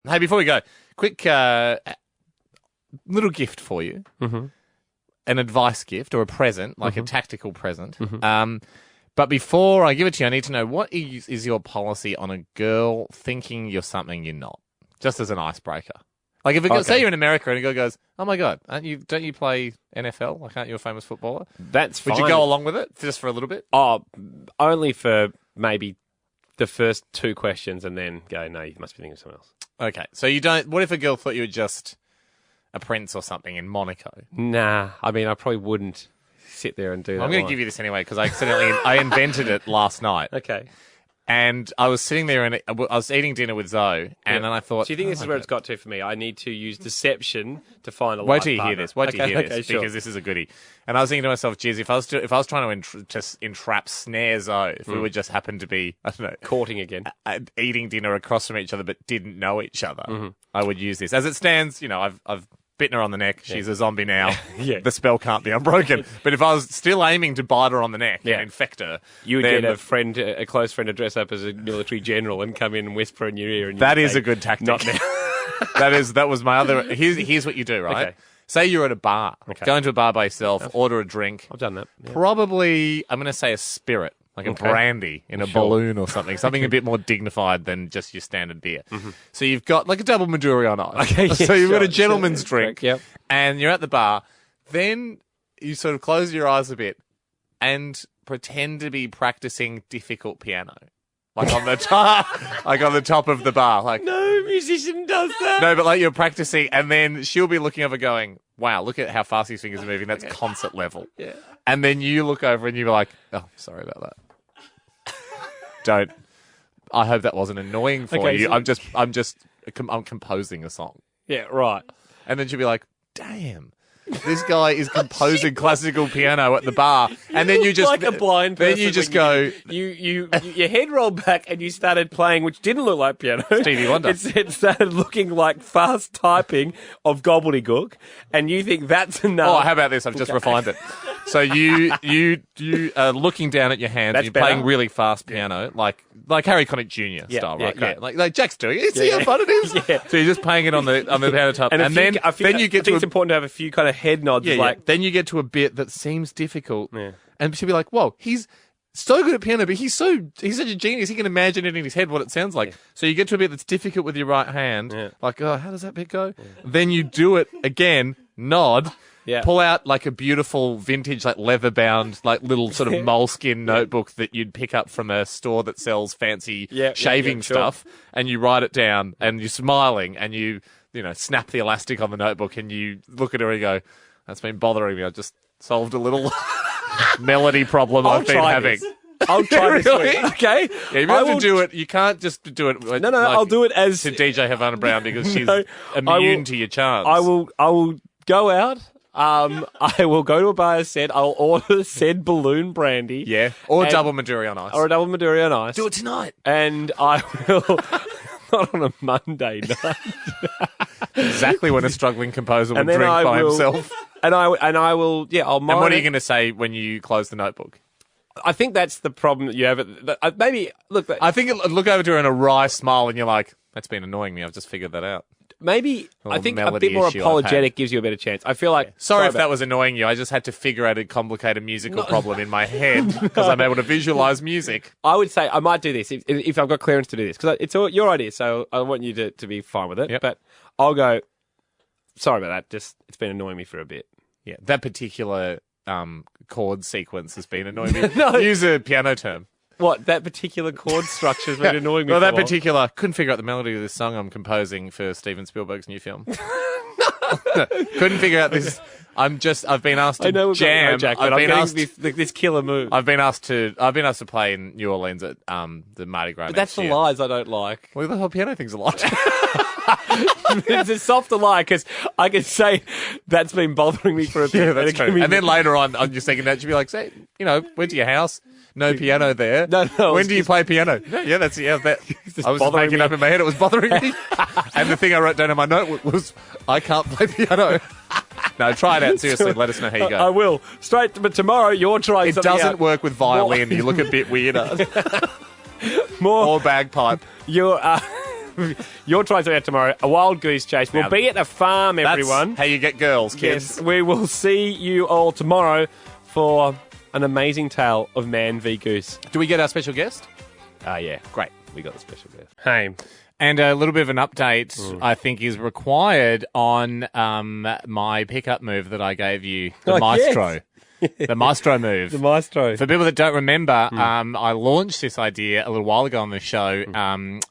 Hey, before we go, quick little gift for you. Mm-hmm. An advice gift or a present, like a tactical present. Mm-hmm. But before I give it to you, I need to know what is your policy on a girl thinking you're something you're not, just as an icebreaker. Like if say you're in America and a girl goes, "Oh my God, don't you play NFL? Like, aren't you a famous footballer?" That's fine. Would you go along with it just for a little bit? Oh, only for maybe the first two questions and then go, no, you must be thinking of someone else. Okay, so you don't. What if a girl thought you were just a prince or something in Monaco? Nah, I mean, I probably wouldn't sit there and do that. I'm going to give you this anyway because I invented it last night. Okay. And I was sitting there and I was eating dinner with Zoe, and then I thought, do you think this is where it's got to for me? I need to use deception to find a Wait life till you partner. hear this. Wait till you hear this, sure. because this is a goodie. And I was thinking to myself, geez, if I was trying to entrap snare Zoe, if we would just happen to be, I don't know, Courting again. Eating dinner across from each other but didn't know each other, I would use this. As it stands, I've bitten her on the neck. She's a zombie now. Yeah. The spell can't be unbroken. But if I was still aiming to bite her on the neck and infect her, you would get a close friend to dress up as a military general and come in and whisper in your ear. And that is a good tactic. Not now. that was my other. Here's what you do, right? Okay. Say you're at a bar. Okay. Go into a bar by yourself. Order a drink. I've done that. Yeah. Probably, I'm going to say a spirit. Like a brandy in a balloon or something. Something a bit more dignified than just your standard beer. So you've got like a double Maduri on ice. Okay, so you've got a gentleman's drink. Yep. And you're at the bar. Then you sort of close your eyes a bit and pretend to be practicing difficult piano. Like on the top of the bar. Like, No musician does that. no, but like you're practicing, and then she'll be looking over going, wow, look at how fast his fingers are moving. That's concert level. Yeah. And then you look over and you're like, oh, sorry about that. I hope that wasn't annoying for you. So I'm composing a song. Yeah, right. And then she'll be like, damn. This guy is composing classical piano at the bar, and then you just like a blind person. Then you just go. Your head rolled back and you started playing, which didn't look like piano. Stevie Wonder. It started looking like fast typing of gobbledygook, and you think that's enough. Oh, how about this? I've just refined it. So you are looking down at your hand. That's and you're playing better. really fast piano, like Harry Connick Jr. style, right? yeah. Like Jack's doing it. See how fun it is. Yeah. So you're just playing it on the piano top, and then I think you get to it's important to have a few kind of head nods. Then you get to a bit that seems difficult, Yeah. and she'll be like, "Whoa, he's so good at piano, but he's such a genius. He can imagine it in his head what it sounds like." Yeah. So you get to a bit that's difficult with your right hand, Yeah. like, "Oh, how does that bit go?" Yeah. Then you do it again, nod. Yeah. Pull out like a beautiful vintage, like leather-bound, like little sort of moleskin notebook that you'd pick up from a store that sells fancy shaving stuff, and you write it down, and you're smiling, and you snap the elastic on the notebook, and you look at her and go, "That's been bothering me. I just solved a little melody problem I've been having." I'll try this Really? week. Okay. Yeah, you have to do it. You can't just do it. No, I'll do it as to DJ Havana Brown because she's No, immune to your charms. I will go out. I will go to a bar as said. I'll order said balloon brandy. Yeah. Or double Maduri on ice. Or a double Maduri on ice. Do it tonight. And I will, not on a Monday night. Exactly when a struggling composer would And then drink I by will- himself. And I will, I'll And what are you going to say when you close the notebook? I think that's the problem that you have. Maybe, look, I think look over to her in a wry smile and you're like, that's been annoying me. I've just figured that out. maybe, Little I think a melody bit more issue I've apologetic gives you a better chance. I feel like, Sorry if that was annoying you. I just had to figure out a complicated musical problem in my head because I'm able to visualize music. I would say I might do this if I've got clearance to do this because it's all your idea. So I want you to be fine with it. Yep. But I'll go. Sorry about that. Just it's been annoying me for a bit. Yeah, that particular chord sequence has been annoying me. No. Use a piano term. What that particular chord structure has been annoying me. Well, for that a while. particular couldn't figure out the melody of this song I'm composing for Steven Spielberg's new film. Couldn't figure out this. I've been asked to I know we've jam. got Jack, I've but been I'm asked. getting this killer move. I've been asked to play in New Orleans at the Mardi Gras. But that's the next year. lies I don't like. Well, the whole piano thing's a lot. It's a softer lie because I can say that's been bothering me for a bit. Yeah, that's And it can true. be- And then later on your second date, you'd be like, say, went to your house, no piano there. No, when it's do you play piano? No, yeah, that's that. I was just bothering making me. up in my head. It was bothering me. And the thing I wrote down in my note was, I can't play piano. No, try it out seriously. Let us know how you go. I will. But tomorrow you're trying It something doesn't out. work with violin. You look a bit weirder. More. Or bagpipe. You're You're trying something out tomorrow. A wild goose chase. We'll be at the farm, everyone. That's how you get girls, kids. Yes, we will see you all tomorrow for an amazing tale of man v goose. Do we get our special guest? Yeah. Great. We got the special guest. Hey. And a little bit of an update, I think, is required on my pickup move that I gave you, the Maestro. Yes. The Maestro move. The Maestro. For people that don't remember, I launched this idea a little while ago on the show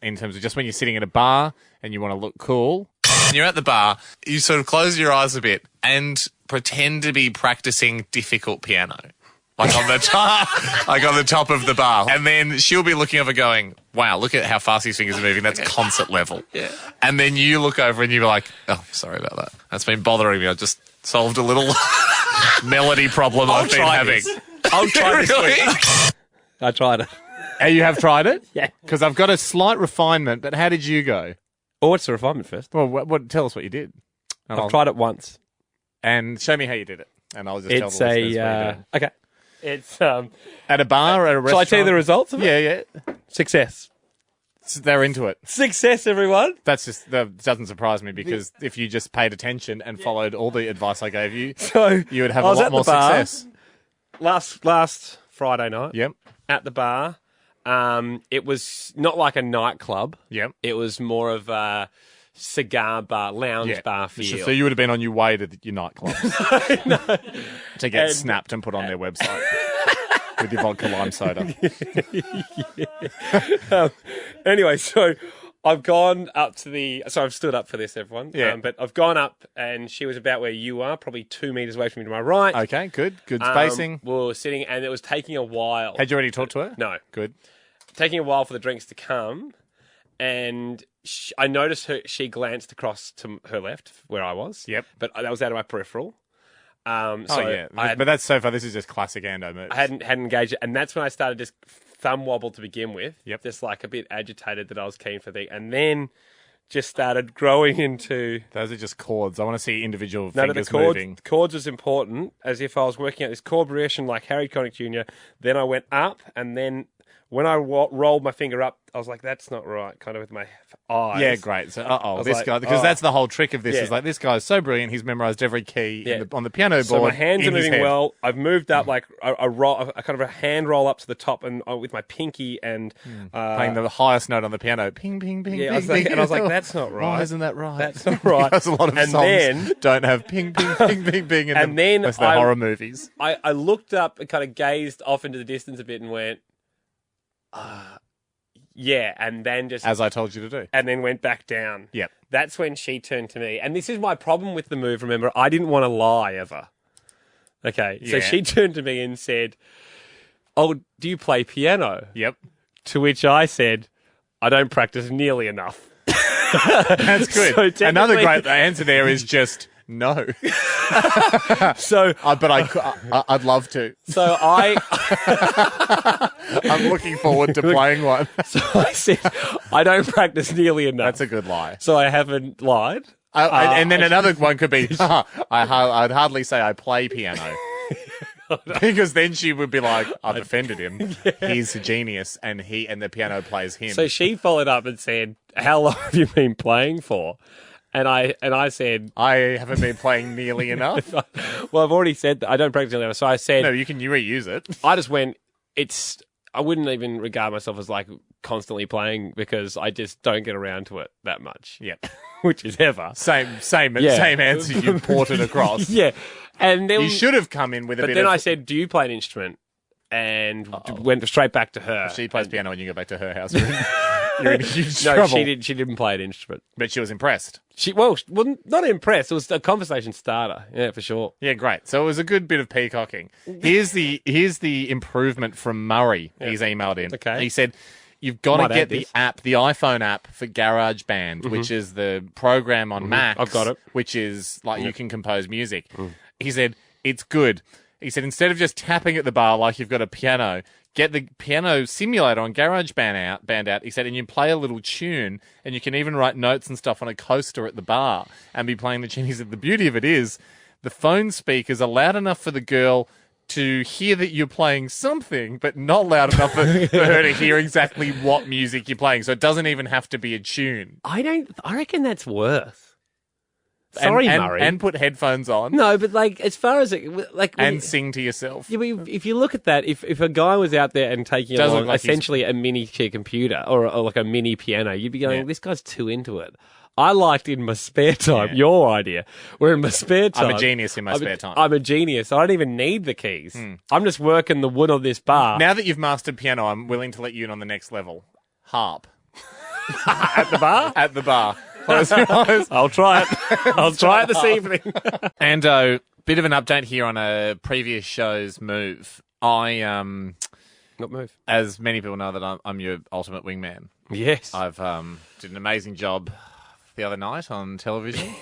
in terms of just when you're sitting at a bar and you want to look cool. And you're at the bar, you sort of close your eyes a bit and pretend to be practicing difficult piano. Like on the top of the bar. And then she'll be looking over going, wow, look at how fast his fingers are moving. That's concert level. Yeah. And then you look over and you're like, oh, sorry about that. That's been bothering me. I just solved a little melody problem I've been having. I'll try this week. I tried it. You have tried it? Yeah. Because I've got a slight refinement, but how did you go? Oh, what's the refinement first? Well, tell us what you did. I've tried it once. And show me how you did it. And I'll just tell the listeners what you did. Okay. It's at a bar or at a restaurant. Shall I tell you the results of it? Yeah. Success. So they're into it. Success, everyone. That doesn't surprise me because if you just paid attention and followed all the advice I gave you, so you would have a lot more success. Last Friday night. Yep. At the bar. It was not like a nightclub. Yep. It was more of a cigar bar, lounge bar feel. So you would have been on your way to your nightclub to get snapped and put on their website with your vodka lime soda. Anyway, so I've gone up to so I've stood up for this, everyone. Yeah. But I've gone up and she was about where you are, probably 2 meters away from me to my right. Okay, good spacing. We were sitting and it was taking a while. Had you already talked to her? No. Good. Taking a while for the drinks to come. And I noticed she glanced across to her left where I was. Yep. But that was out of my peripheral. But that's so far. This is just classic Ando moves. I hadn't engaged it. And that's when I started just thumb wobble to begin with. Yep. Just like a bit agitated that I was keen for the. And then just started growing into. Those are just chords. I want to see individual fingers moving. The chords was important, as if I was working out this chord progression like Harry Connick Jr. Then I went up and then. When I rolled my finger up, I was like, that's not right, kind of with my eyes. Yeah, great. So, this guy, because that's the whole trick of this, is like, this guy's so brilliant, he's memorized every key on the piano board. So my hands are moving well. I've moved up like a kind of a hand roll up to the top and with my pinky and... playing the highest note on the piano. Ping, ping, ping, ping, ping. And I was like, that's not right. Why isn't that right? That's not right. Because a lot of songs don't have ping, ping, ping, ping, ping. And then... That's the horror movies. I looked up and kind of gazed off into the distance a bit and went... yeah, and then just... As I told you to do. And then went back down. Yep. That's when she turned to me. And this is my problem with the move, remember. I didn't want to lie, ever. Okay, so she turned to me and said, oh, do you play piano? Yep. To which I said, I don't practice nearly enough. That's good. So another great answer there is just... No. So, but I'd love to. So I'm looking forward to playing one. So I said, I don't practice nearly enough. That's a good lie. So I haven't lied. And then another one could be, I'd hardly say I play piano. Because then she would be like, I've offended him. Yeah. He's a genius, and the piano plays him. So she followed up and said, how long have you been playing for? And I said... I haven't been playing nearly enough. Well, I've already said that I don't practice nearly enough. So I said... No, you reuse it. I just went, I wouldn't even regard myself as like constantly playing because I just don't get around to it that much. Yep. Which is ever. Same answer you ported across. Yeah. And then... You should have come in with a bit of... But then I said, do you play an instrument? And went straight back to her. If she plays piano and you go back to her house. You're in huge trouble. No, she didn't play an instrument. But she was impressed. Well, not impressed. It was a conversation starter. Yeah, for sure. Yeah, great. So it was a good bit of peacocking. Here's the improvement from Murray. Yeah. He's emailed in. Okay. He said, you've got to get the iPhone app for GarageBand, which is the program on Mac. I've got it. Which is like you can compose music. He said, it's good. He said, instead of just tapping at the bar like you've got a piano, get the piano simulator on GarageBand out. He said, and you play a little tune, and you can even write notes and stuff on a coaster at the bar and be playing the tune. He said, the beauty of it is the phone speakers are loud enough for the girl to hear that you're playing something, but not loud enough for her to hear exactly what music you're playing. So it doesn't even have to be a tune. I reckon that's worse. Sorry, Murray. And put headphones on. No, but like as far as and sing to yourself. Yeah, but if you look at that, if a guy was out there and taking along like essentially a miniature computer or like a mini piano, you'd be going, "This guy's too into it." I liked in my spare time your idea. Where in my spare time, I'm a genius in my spare time. I'm a genius. I don't even need the keys. I'm just working the wood on this bar. Now that you've mastered piano, I'm willing to let you in on the next level. Harp. At the bar? At the bar. Close your eyes. I'll try it. I'll try it this evening. And bit of an update here on a previous show's move. What move? As many people know that I'm your ultimate wingman. Yes. I've did an amazing job the other night on television.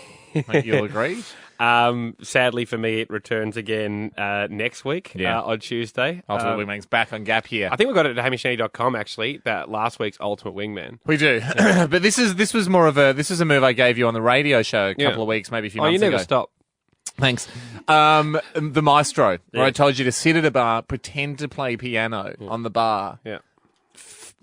You'll agree. Sadly for me, it returns again next week on Tuesday. Ultimate Wingman's back on Gap here. I think we got it at HamishAndy.com actually. That last week's Ultimate Wingman. We do, but this was more of a move I gave you on the radio show a couple of weeks, maybe a few months ago. You never stop. Thanks. The Maestro, where I told you to sit at a bar, pretend to play piano on the bar. Yeah.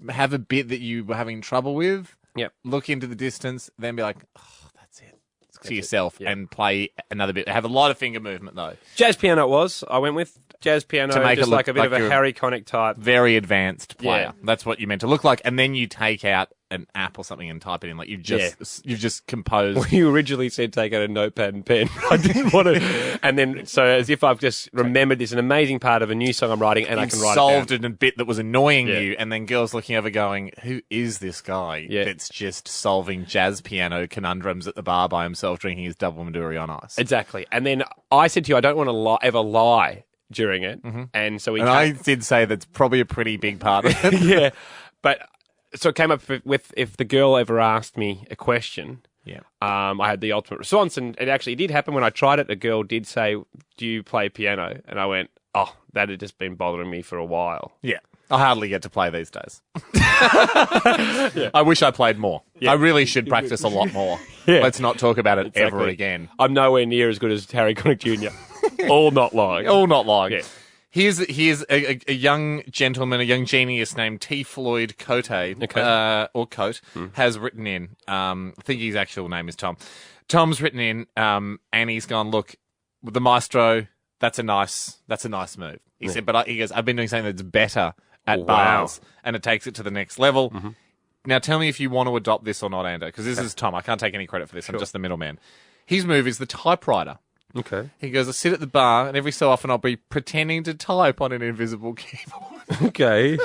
Have a bit that you were having trouble with. Yep. Look into the distance, then be like, oh, that's it. To yourself and play another bit. Have a lot of finger movement though. Jazz piano it was. I went with jazz piano to make just it look like a bit of a Harry Connick type. Very advanced player. Yeah. That's what you meant to look like. And then you take out an app or something and type it in. Like you've just composed. Well, you originally said take out a notepad and pen. I didn't want to. And then, so as if I've just remembered this, an amazing part of a new song I'm writing and I can write it down. Solved it in a bit that was annoying you. And then girls looking over going, who is this guy that's just solving jazz piano conundrums at the bar by himself drinking his double Maduri on ice? Exactly. And then I said to you, I don't want to ever lie during it. Mm-hmm. And so I did say that's probably a pretty big part of it. Yeah. But so it came up with if the girl ever asked me a question, I had the ultimate response. And it actually did happen when I tried it. The girl did say, do you play piano? And I went, oh, that had just been bothering me for a while. Yeah. I hardly get to play these days. I wish I played more. Yeah. I really should practice a lot more. Let's not talk about it ever again. I'm nowhere near as good as Harry Connick Jr. All not lying. All not lying. Yeah. Here's a young gentleman, a young genius named T. Floyd Cote, or Cote, has written in, I think his actual name is Tom. Tom's written in, and he's gone, look, the Maestro, that's a nice move. He said, but he goes, I've been doing something that's better at bars, and it takes it to the next level. Mm-hmm. Now tell me if you want to adopt this or not, Ando, because this is Tom. I can't take any credit for this. I'm just the middleman. His move is the typewriter. Okay. He goes, I sit at the bar, and every so often I'll be pretending to type on an invisible keyboard. Okay.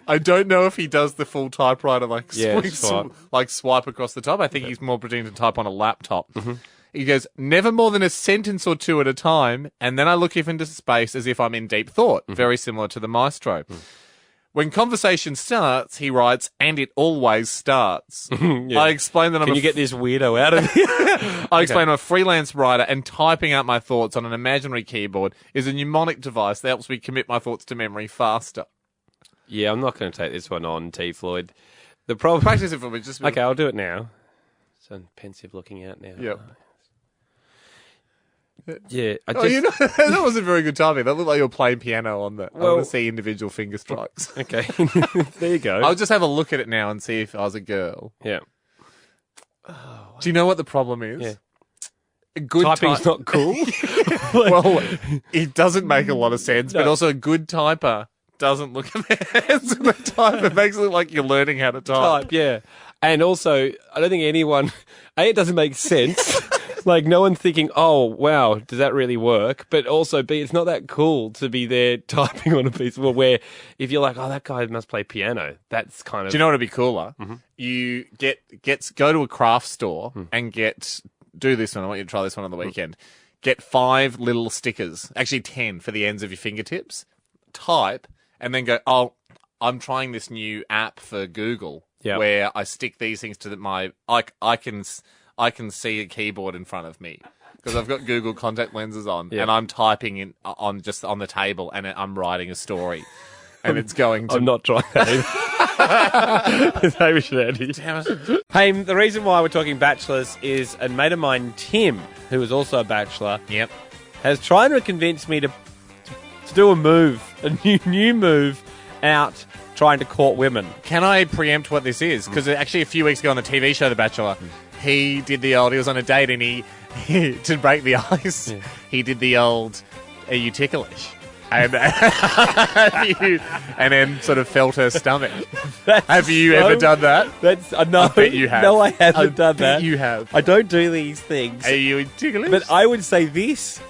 I don't know if he does the full typewriter, swipe across the top. I think he's more pretending to type on a laptop. Mm-hmm. He goes, never more than a sentence or two at a time, and then I look off into space as if I'm in deep thought, very similar to the Maestro. Mm. When conversation starts, he writes, and it always starts. I explain that Can you get this weirdo out of here? I explain I'm a freelance writer and typing out my thoughts on an imaginary keyboard is a mnemonic device that helps me commit my thoughts to memory faster. Yeah, I'm not going to take this one on, T. Floyd. The problem... Practice it for me. Okay, I'll do it now. So pensive looking out now. Yep. Yeah, that wasn't very good timing. That looked like you were playing piano on that. I want to see individual finger strikes. Okay, there you go. I'll just have a look at it now and see if I was a girl. Yeah. Do you know what the problem is? Yeah. A good typing's not cool. Well, it doesn't make a lot of sense, but also a good typer doesn't look at the hands of the type. It makes it look like you're learning how to type. Yeah, and also I don't think anyone. It doesn't make sense. Like, no one's thinking, oh, wow, does that really work? But also, B, it's not that cool to be there typing on a piece of where if you're like, oh, that guy must play piano. That's kind of... Do you know what would be cooler? Mm-hmm. You go to a craft store and do this one. I want you to try this one on the weekend. Get 5 little stickers, actually 10 for the ends of your fingertips. Type, and then go, oh, I'm trying this new app for Google where I stick these things to I can see a keyboard in front of me because I've got Google contact lenses on and I'm typing on the table and I'm writing a story and it's going to... I'm not trying that either. It's Hamish Andy. Damn it. Hey, the reason why we're talking Bachelors is a mate of mine, Tim, who is also a Bachelor. Yep. has tried to convince me to do a move, a new move out trying to court women. Can I preempt what this is? Because actually a few weeks ago on the TV show The Bachelor, he did the old, he was on a date and he to break the ice, he did the old, are you ticklish? And, and then sort of felt her stomach. Have you ever done that? No, I bet you have. No, I haven't done that. You have. I don't do these things. Are you ticklish? But I would say this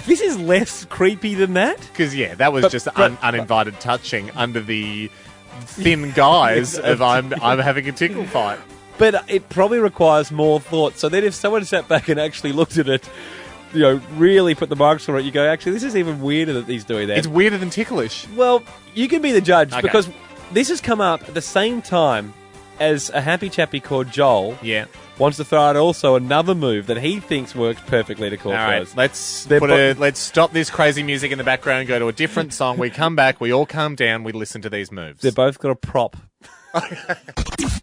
is less creepy than that. Because, that was just uninvited touching under the thin guise of I'm having a tickle fight. But it probably requires more thought. So then if someone sat back and actually looked at it, really put the marks on it, you go, actually, this is even weirder that he's doing that. It's weirder than ticklish. Well, you can be the judge, because this has come up at the same time as a happy chappy called Joel wants to throw out also another move that he thinks works perfectly to court girls. Let's stop this crazy music in the background, go to a different song, we come back, we all calm down, we listen to these moves. They're both got a prop.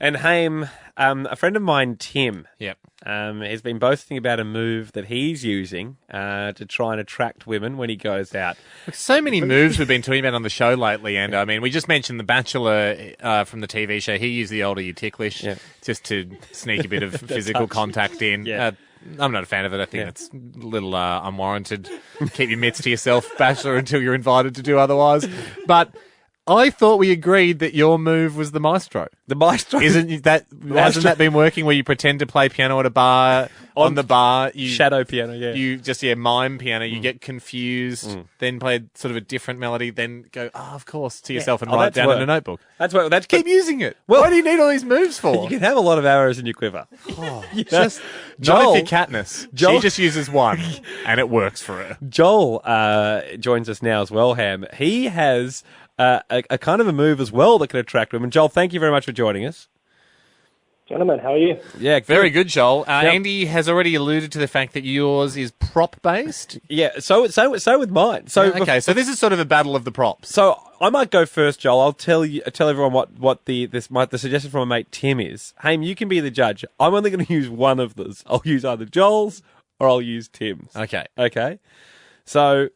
And Haim, a friend of mine, Tim, has been boasting about a move that he's using to try and attract women when he goes out. So many moves we've been talking about on the show lately, and I mean, we just mentioned The Bachelor from the TV show. He used the older you ticklish just to sneak a bit of physical contact in. I'm not a fan of it. I think it's a little unwarranted. Keep your mitts to yourself, Bachelor, until you're invited to do otherwise. But I thought we agreed that your move was the Maestro. The Maestro? Hasn't that been working where you pretend to play piano at a bar, on the bar? Shadow piano, You just, mime piano. You get confused, then play sort of a different melody, then go, of course, to yourself and write it down in a notebook. Keep using it. Well, what do you need all these moves for? You can have a lot of arrows in your quiver. Not if you're Katniss. She just uses one, and it works for her. Joel joins us now as well, Ham. He has a kind of a move as well that can attract women. Joel, thank you very much for joining us. Gentlemen, how are you? Yeah, very good, Joel. Andy has already alluded to the fact that yours is prop-based. Yeah, so with mine. So this is sort of a battle of the props. So I might go first, Joel. I'll tell everyone what the suggestion from my mate Tim is. Haim, you can be the judge. I'm only going to use one of those. I'll use either Joel's or I'll use Tim's. Okay. So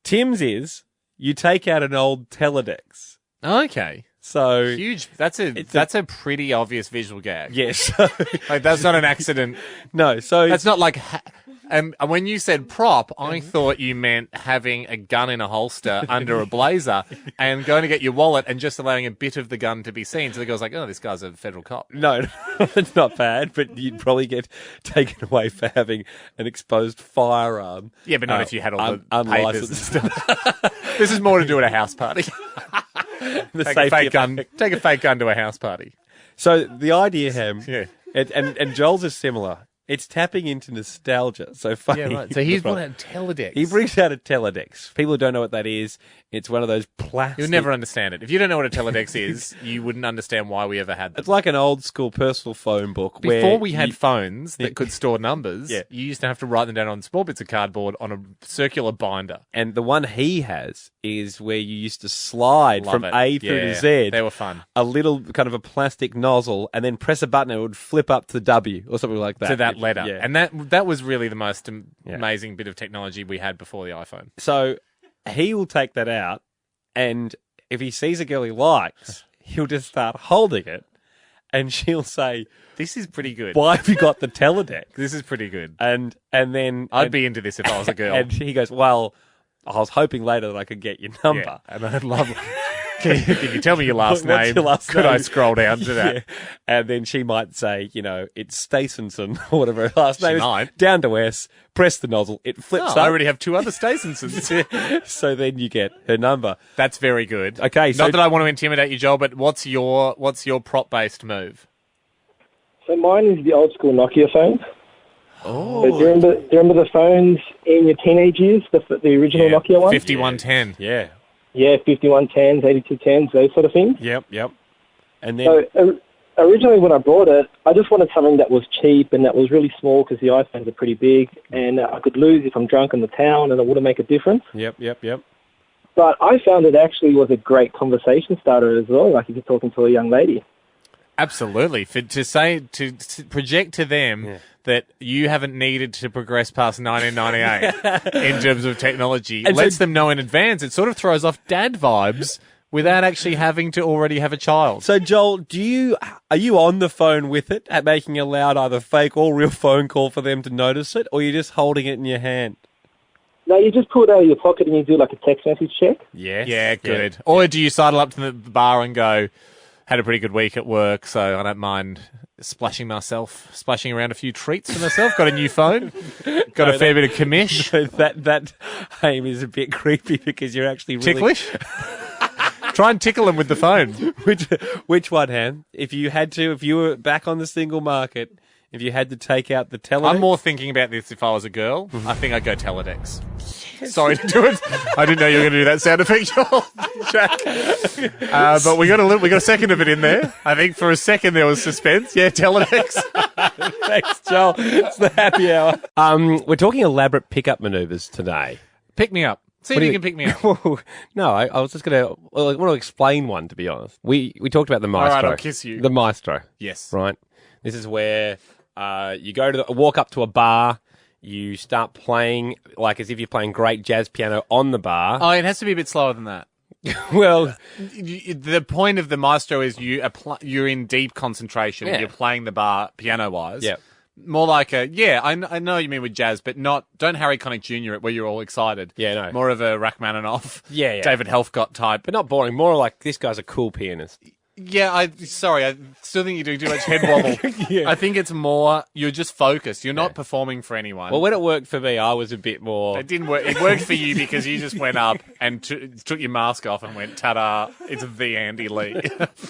Tim's is you take out an old Teledex. Okay. So huge. That's a pretty obvious visual gag. Yes. That's not an accident. No. So that's not like. When you said prop, I thought you meant having a gun in a holster under a blazer and going to get your wallet and just allowing a bit of the gun to be seen. So the girl's like, "Oh, this guy's a federal cop." No, it's not bad, but you'd probably get taken away for having an exposed firearm. Yeah, but not if you had all the papers and stuff. This is more to do at a house party. Take a fake gun to a house party. So the idea, Ham, and Joel's is similar. It's tapping into nostalgia. So funny. Yeah, right. So he's brought out a Teledex. He brings out a Teledex. People who don't know what that is, it's one of those plastic... You'll never understand it. If you don't know what a Teledex is, you wouldn't understand why we ever had them. It's like an old school personal phone book. Before we had phones that could store numbers, you used to have to write them down on small bits of cardboard on a circular binder. And the one he has is where you used to slide from A through to Z. They were fun. A little kind of a plastic nozzle, and then press a button and it would flip up to W or something like that. To that letter. Yeah. And that was really the most amazing bit of technology we had before the iPhone. So he will take that out, and if he sees a girl he likes, he'll just start holding it, and she'll say, "This is pretty good. Why have you got the Teledex? This is pretty good." And then I'd be into this if I was a girl. And he goes, "Well, I was hoping later that I could get your number." Yeah, and I'd love it. Can you tell me your last name? What's your last name? Could I scroll down to that? Yeah. And then she might say, it's Stacensson or whatever her last name is. Down to S, press the nozzle, it flips up. I already have two other Stacensons. So then you get her number. That's very good. Okay, so not that I want to intimidate you, Joel, but what's your prop-based move? So mine is the old school Nokia phone. Oh. So do you remember the phones in your teenage years, the original Nokia ones? 5110. Yeah. Yeah, 5110s, 8210s, those sort of things. Yep. And then... So originally when I bought it, I just wanted something that was cheap and that was really small because the iPhones are pretty big and I could lose if I'm drunk in the town and it wouldn't make a difference. Yep. But I found it actually was a great conversation starter as well, like if you're talking to a young lady. Absolutely. To project to them that you haven't needed to progress past 1998 in terms of technology and lets them know in advance. It sort of throws off dad vibes without actually having to already have a child. So, Joel, are you on the phone with it at making a loud either fake or real phone call for them to notice it, or you're just holding it in your hand? No, you just pull it out of your pocket and you do like a text message check. Yes. Yeah, good. Yeah. Or do you sidle up to the bar and go, had a pretty good week at work, so I don't mind splashing around a few treats for myself. Got a new phone. Got a fair bit of commish. No, that aim is a bit creepy because you're actually really... Ticklish? Try and tickle him with the phone. Which one, Ham? If you were back on the single market, if you had to take out the Teledex... I'm more thinking about this if I was a girl. I think I'd go Teledex. Yes. Sorry to do it. I didn't know you were going to do that sound effect, Joel. Jack. But we got a second of it in there. I think for a second there was suspense. Yeah, Teledex. Thanks, Joel. It's the happy hour. We're talking elaborate pickup manoeuvres today. Pick me up. See if you can pick me up. No, I was just going to... I want to explain one, to be honest. We talked about the Maestro. All right, I'll kiss you. The Maestro. Yes. Right? This is where you walk up to a bar, you start playing like as if you're playing great jazz piano on the bar. Oh, it has to be a bit slower than that. Well... The point of the Maestro is you're in deep concentration and you're playing the bar piano-wise. Yeah. More like I know what you mean with jazz, but don't Harry Connick Jr. it where you're all excited. Yeah, no. More of a Rachmaninoff, yeah. David Helfgott type. But not boring, more like this guy's a cool pianist. Yeah, I still think you do too much head wobble. Yeah. I think it's more, you're just focused. You're not performing for anyone. Well, when it worked for me, I was a bit more... It didn't work. It worked for you because you just went up and took your mask off and went, ta-da, it's the Andy Lee.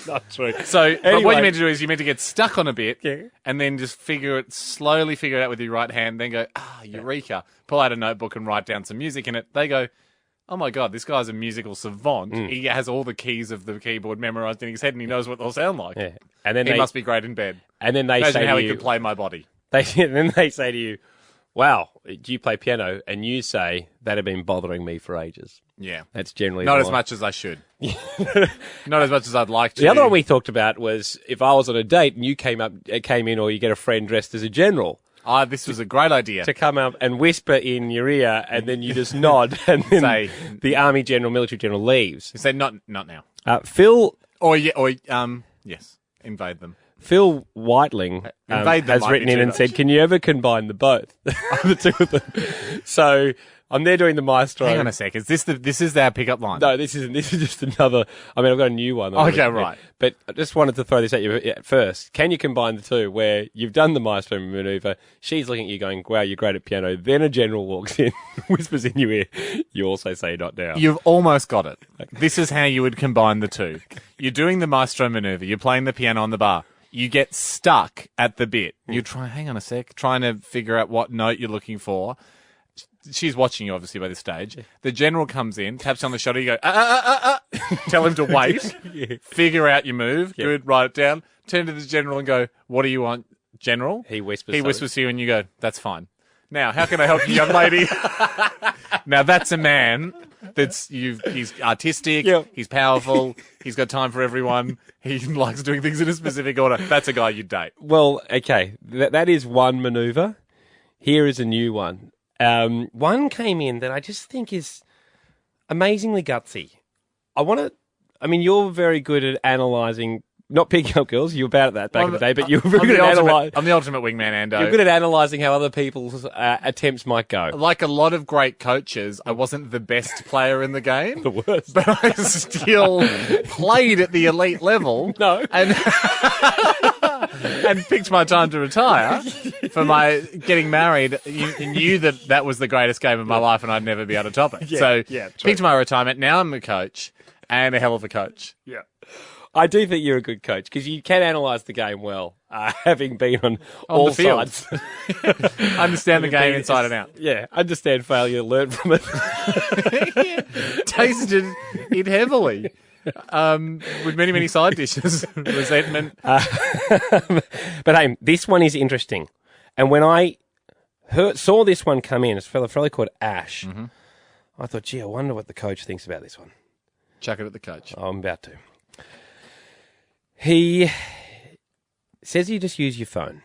Not true. So anyway, but what you meant to do is you meant to get stuck on a bit and then just slowly figure it out with your right hand, then go, eureka, pull out a notebook and write down some music in it. They go... Oh my God, this guy's a musical savant. He has all the keys of the keyboard memorized in his head and he knows what they'll sound like. Yeah. And then he must be great in bed. And then they Imagine say how to he you, could play my body. Then they say to you, wow, do you play piano? And you say, that had been bothering me for ages. Yeah. That's generally not as much as I should. Not as much as I'd like to. The other one we talked about was if I was on a date and you came in or you get a friend dressed as a general. This was a great idea. To come up and whisper in your ear, and then you just nod, and then say, the army general, military general leaves. You say, not now. Phil... yes, invade them. Phil Whiteling has written in and said, can you ever combine the both? The two of them. So... I'm there doing the Maestro. Hang on a sec. This is our pickup line? No, this isn't. This is just another... I mean, I've got a new one. Okay, right. But I just wanted to throw this at you at first. Can you combine the two where you've done the Maestro maneuver, she's looking at you going, wow, you're great at piano, then a general walks in, whispers in your ear, you also say not now. You've almost got it. This is how you would combine the two. You're doing the Maestro maneuver, you're playing the piano on the bar, you get stuck at the bit. You hang on a sec, trying to figure out what note you're looking for. She's watching you, obviously, by this stage. The general comes in, taps on the shoulder, you go, tell him to wait, figure out your move, good, write it down, turn to the general and go, what do you want, general? He whispers to you and you go, that's fine. Now, how can I help you, young lady? Now, that's a man he's artistic, he's powerful, he's got time for everyone, he likes doing things in a specific order. That's a guy you'd date. Well, okay, that is one maneuver. Here is a new one. One came in that I just think is amazingly gutsy. You're very good at analysing, not picking up girls, you were bad at that back in the day, but you were very good at analysing. I'm the ultimate wingman, Ando. You're good at analysing how other people's attempts might go. Like a lot of great coaches, I wasn't the best player in the game. The worst. But I still played at the elite level. No. And picked my time to retire for my getting married. You knew that was the greatest game of my life and I'd never be able to top it. Picked my retirement. Now I'm a coach and a hell of a coach. Yeah. I do think you're a good coach because you can analyse the game well, having been on all the field. sides. Understand the game inside and out. Yeah, understand failure, learn from it. Tasted it heavily. With many, many side dishes. Resentment. But hey, this one is interesting. And when I saw this one come in, it's a fellow called Ash. Mm-hmm. I thought, gee, I wonder what the coach thinks about this one. Chuck it at the coach. I'm about to. He Says you just use your phone,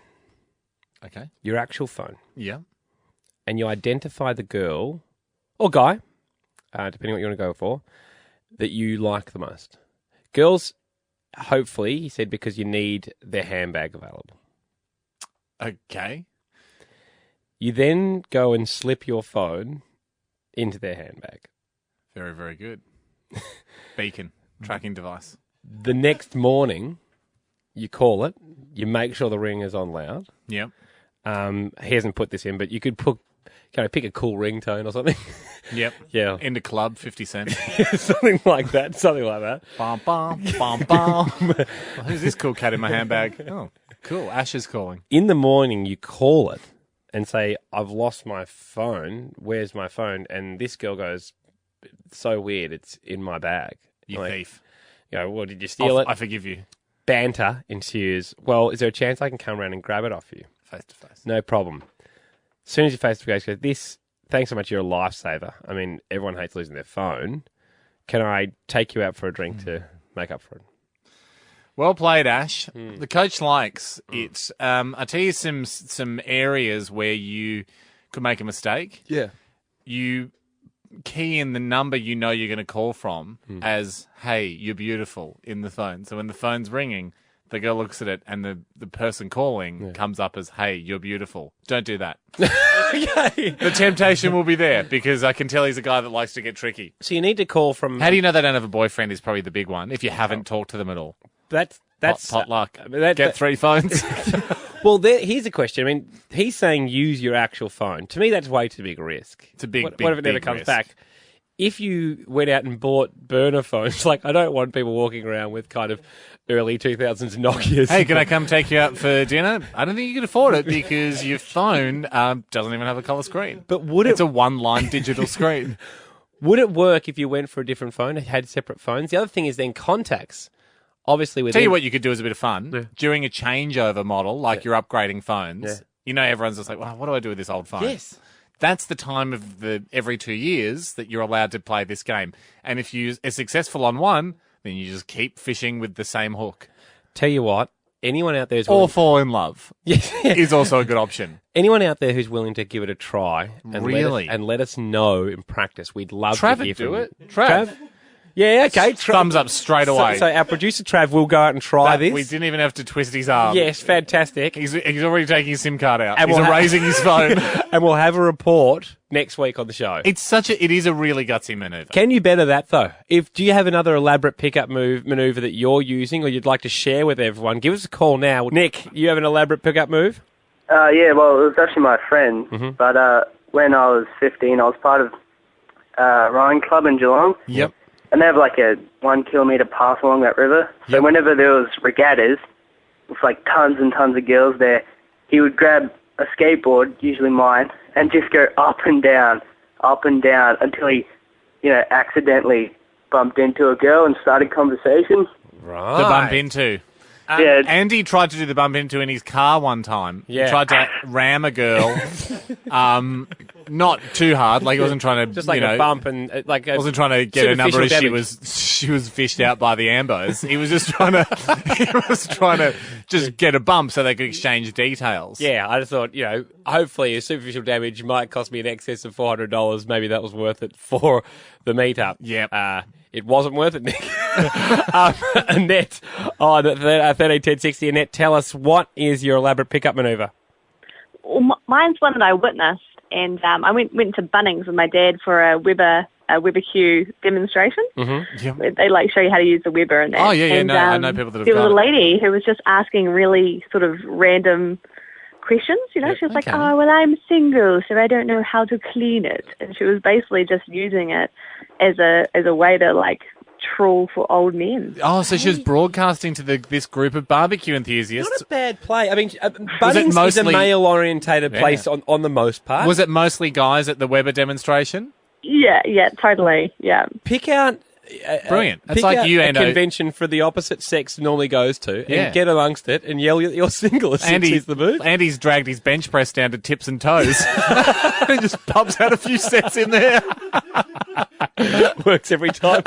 Okay. your actual phone, Yeah. and you identify the girl or guy, depending what you want to go for, that you like the most. Girls, hopefully, he said, because you need their handbag available. Okay. You then go and slip your phone into their handbag. Very, very good. Beacon, tracking device. The next morning, you call it. You make sure the ring is on loud. Yep. He hasn't put this in, but you could pick a cool ringtone or something. Yep. Yeah. In the club, 50 Cent. Something like that. Bum, bum, bum, bum. Well, who's this cool cat in my handbag? Oh, cool. Ash is calling. In the morning, you call it and say, I've lost my phone. Where's my phone? And this girl goes, so weird. It's in my bag. You thief. You know, well, did you steal it? I forgive you. Banter ensues. Well, is there a chance I can come around and grab it off you? Face to face. No problem. As soon as you're face to face, go, thanks so much, you're a lifesaver. I mean, everyone hates losing their phone. Can I take you out for a drink to make up for it? Well played, Ash. The coach likes it. I'll tell you some areas where you could make a mistake. Yeah. You key in the number you know you're going to call from as, hey, you're beautiful, in the phone. So when the phone's ringing, the girl looks at it and the person calling comes up as, hey, you're beautiful. Don't do that. Okay. The temptation will be there because I can tell he's a guy that likes to get tricky. So you need to call from... How do you know they don't have a boyfriend is probably the big one if you haven't talked to them at all. That's pot luck. Get 3 phones. Well, here's a question. I mean, he's saying use your actual phone. To me, that's way too big a risk. It's a big What if it never big comes risk. back? If you went out and bought burner phones, like I don't want people walking around with kind of early 2000s Nokias. Hey, can I come take you out for dinner? I don't think you can afford it because your phone doesn't even have a colour screen. But would It's it a one-line digital screen. would it work if you went for a different phone and had separate phones? The other thing is then contacts. Obviously, with Tell you what you could do as a bit of fun. During a changeover model, like you're upgrading phones, you know everyone's just like, well, what do I do with this old phone? Yes. That's the time of every 2 years that you're allowed to play this game. And if you are successful on one, then you just keep fishing with the same hook. Tell you what, anyone out there Or fall in love Yes. is also a good option. Anyone out there who's willing to give it a try and Really? let us know in practice, we'd love Trav to hear would do from it. you. Trav. Yeah, okay. Thumbs up straight away. So our producer Trav will go out and try this. We didn't even have to twist his arm. Yes, fantastic. He's already taking his SIM card out. And He's we'll erasing his phone. And we'll have a report next week on the show. It is a really gutsy maneuver. Can you better that though? Do you have another elaborate pickup maneuver that you're using or you'd like to share with everyone? Give us a call now. Nick, you have an elaborate pickup move? Yeah, well, it was actually my friend. But when I was 15, I was part of rowing club in Geelong. Yep. And they have like a 1 kilometre path along that river. So whenever there was regattas, with like tons and tons of girls there, he would grab a skateboard, usually mine, and just go up and down until he, accidentally bumped into a girl and started conversation. Right. The bump into. Yeah. Andy tried to do the bump into in his car one time. Yeah. He tried to ram a girl. Not too hard. Like he wasn't trying to, Just like a bump and like a wasn't trying to get a number as superficial she was fished out by the ambos. He was just trying to just get a bump so they could exchange details. Yeah, I just thought, hopefully a superficial damage might cost me in excess of $400. Maybe that was worth it for the meetup. Yep. It wasn't worth it, Nick. Annette on 131060. Annette, tell us, what is your elaborate pickup manoeuvre? Well, mine's one that I witnessed, and I went to Bunnings with my dad for a Weber Q demonstration. Mm-hmm. Yep. They show you how to use the Weber and that. Oh, yeah, and, I know people that have there was done a it. lady who was just asking really sort of random questions, She was like, oh, well, I'm single, so I don't know how to clean it. And she was basically just using it as a way to, troll for old men. Oh, so she was broadcasting to this group of barbecue enthusiasts. Not a bad play. I mean, Bunnings is a male-orientated place on the most part. Was it mostly guys at the Weber demonstration? Yeah, totally, yeah. Pick out... Brilliant. It's Pick like out you a and convention for the opposite sex normally goes to and get amongst it and yell you're single as soon as he's the move. Andy's dragged his bench press down to tips and toes. He just pops out a few sets in there. Works every time.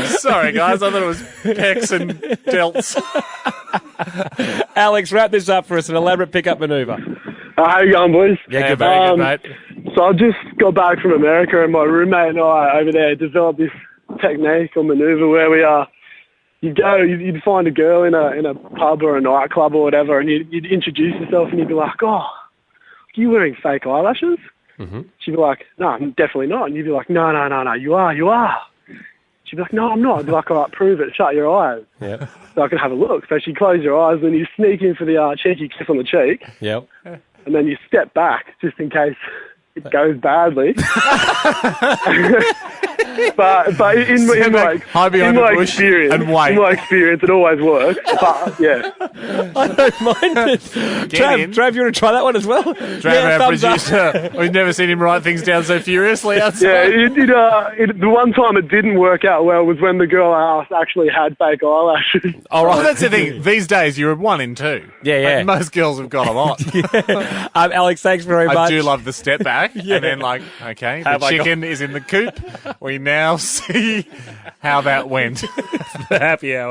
Sorry, guys. I thought it was pecs and delts. Alex, wrap this up for us, an elaborate pickup manoeuvre. How you going, boys? Yeah, good, very good, mate. So I just got back from America, and my roommate and I over there developed this technique or manoeuvre where you'd find a girl in a pub or a nightclub or whatever, and you'd introduce yourself, and you'd be like, "Oh, are you wearing fake eyelashes?" Mm-hmm. She'd be like, "No, I'm definitely not." And you'd be like, No, you are. She'd be like, "No, I'm not." I'd be like, "All right, prove it. Shut your eyes." Yep. So I could have a look. So she'd close your eyes, and you sneak in for the cheeky kiss on the cheek. Yep. And then you step back just in case it goes badly. but in my experience, and wait. in my experience, it always works. But yeah, I don't mind it. Trav, you want to try that one as well? Trav, our producer. We've never seen him write things down so furiously outside. Yeah, the one time it didn't work out well was when the girl I asked actually had fake eyelashes. All right, that's the thing. These days, you're 1 in 2. Yeah. Like, most girls have got a lot. Alex, thanks very much. I do love the step back, and then okay, the chicken is in the coop. We now see how that went. The happy hour.